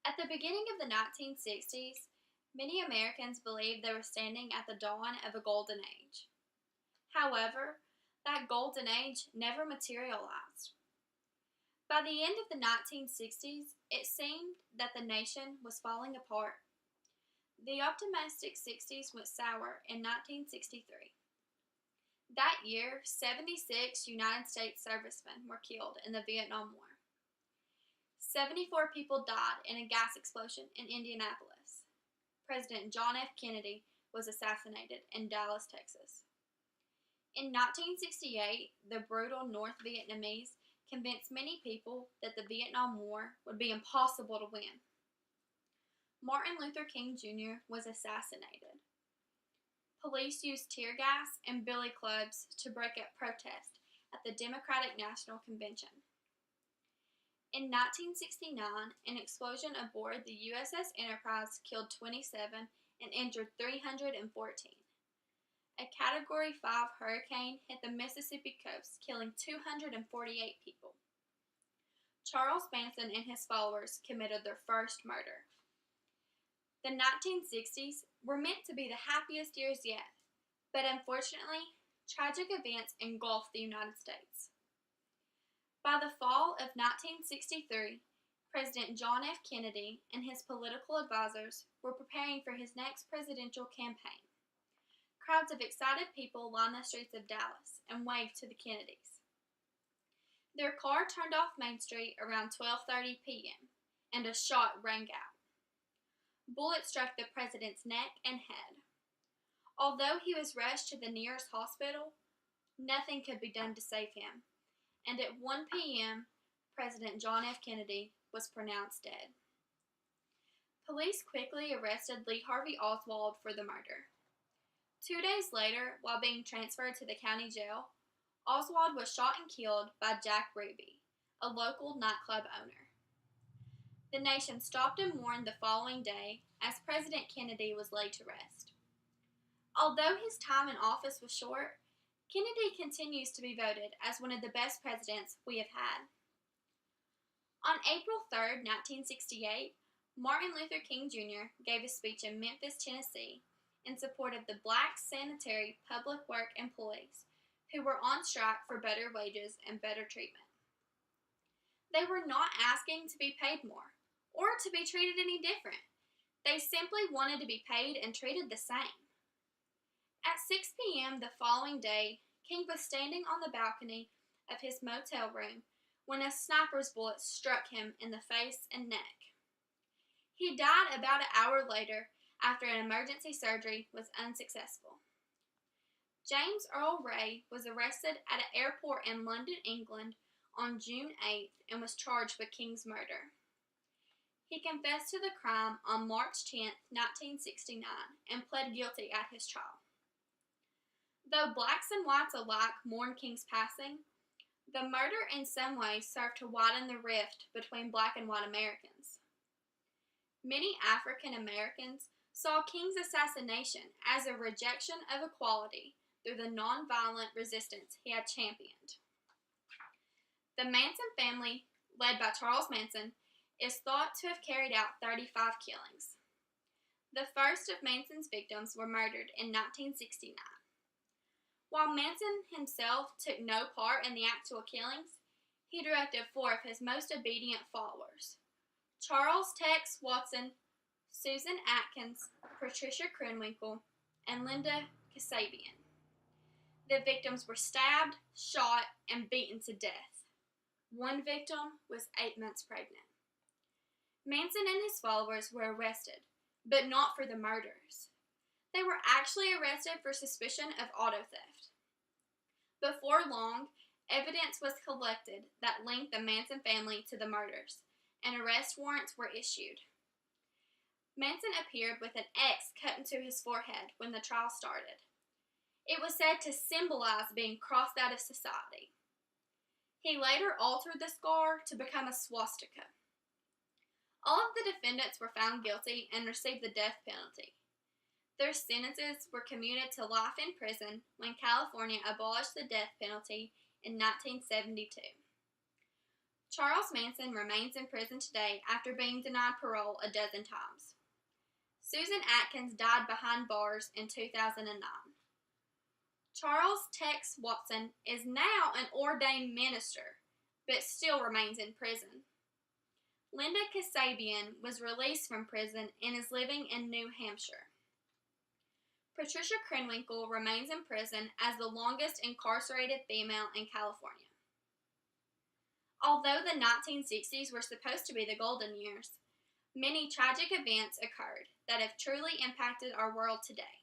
At the beginning of the 1960s, many Americans believed they were standing at the dawn of a golden age. However, that golden age never materialized. By the end of the 1960s, it seemed that the nation was falling apart. The optimistic 60s went sour in 1963. That year, 76 United States servicemen were killed in the Vietnam War. 74 people died in a gas explosion in Indianapolis. President John F. Kennedy was assassinated in Dallas, Texas. In 1968, the brutal North Vietnamese convinced many people that the Vietnam War would be impossible to win. Martin Luther King Jr. was assassinated. Police used tear gas and billy clubs to break up protests at the Democratic National Convention. In 1969, an explosion aboard the USS Enterprise killed 27 and injured 314. A Category 5 hurricane hit the Mississippi coast, killing 248 people. Charles Manson and his followers committed their first murder. The 1960s were meant to be the happiest years yet, but unfortunately, tragic events engulfed the United States. By the fall of 1963, President John F. Kennedy and his political advisors were preparing for his next presidential campaign. Crowds of excited people lined the streets of Dallas and waved to the Kennedys. Their car turned off Main Street around 12:30 p.m., and a shot rang out. Bullets struck the president's neck and head. Although he was rushed to the nearest hospital, nothing could be done to save him, and at 1 p.m., President John F. Kennedy was pronounced dead. Police quickly arrested Lee Harvey Oswald for the murder. 2 days later, while being transferred to the county jail, Oswald was shot and killed by Jack Ruby, a local nightclub owner. The nation stopped and mourned the following day as President Kennedy was laid to rest. Although his time in office was short, Kennedy continues to be voted as one of the best presidents we have had. On April 3, 1968, Martin Luther King Jr. gave a speech in Memphis, Tennessee, in support of the black sanitary public work employees who were on strike for better wages and better treatment. They were not asking to be paid more or to be treated any different. They simply wanted to be paid and treated the same. At 6 p.m. the following day, King was standing on the balcony of his motel room when a sniper's bullet struck him in the face and neck. He died about an hour later after an emergency surgery was unsuccessful. James Earl Ray was arrested at an airport in London, England on June 8th and was charged with King's murder. He confessed to the crime on March 10, 1969, and pled guilty at his trial. Though blacks and whites alike mourned King's passing, the murder in some ways served to widen the rift between black and white Americans. Many African Americans saw King's assassination as a rejection of equality through the nonviolent resistance he had championed. The Manson family, led by Charles Manson, is thought to have carried out 35 killings. The first of Manson's victims were murdered in 1969. While Manson himself took no part in the actual killings, he directed 4 of his most obedient followers: Charles Tex Watson, Susan Atkins, Patricia Krenwinkel, and Linda Kasabian. The victims were stabbed, shot, and beaten to death. One victim was 8 months pregnant. Manson and his followers were arrested, but not for the murders. They were actually arrested for suspicion of auto theft. Before long, evidence was collected that linked the Manson family to the murders, and arrest warrants were issued. Manson appeared with an X cut into his forehead when the trial started. It was said to symbolize being crossed out of society. He later altered the scar to become a swastika. All of the defendants were found guilty and received the death penalty. Their sentences were commuted to life in prison when California abolished the death penalty in 1972. Charles Manson remains in prison today after being denied parole a dozen times. Susan Atkins died behind bars in 2009. Charles Tex Watson is now an ordained minister, but still remains in prison. Linda Kasabian was released from prison and is living in New Hampshire. Patricia Krenwinkel remains in prison as the longest incarcerated female in California. Although the 1960s were supposed to be the golden years, many tragic events occurred that have truly impacted our world today.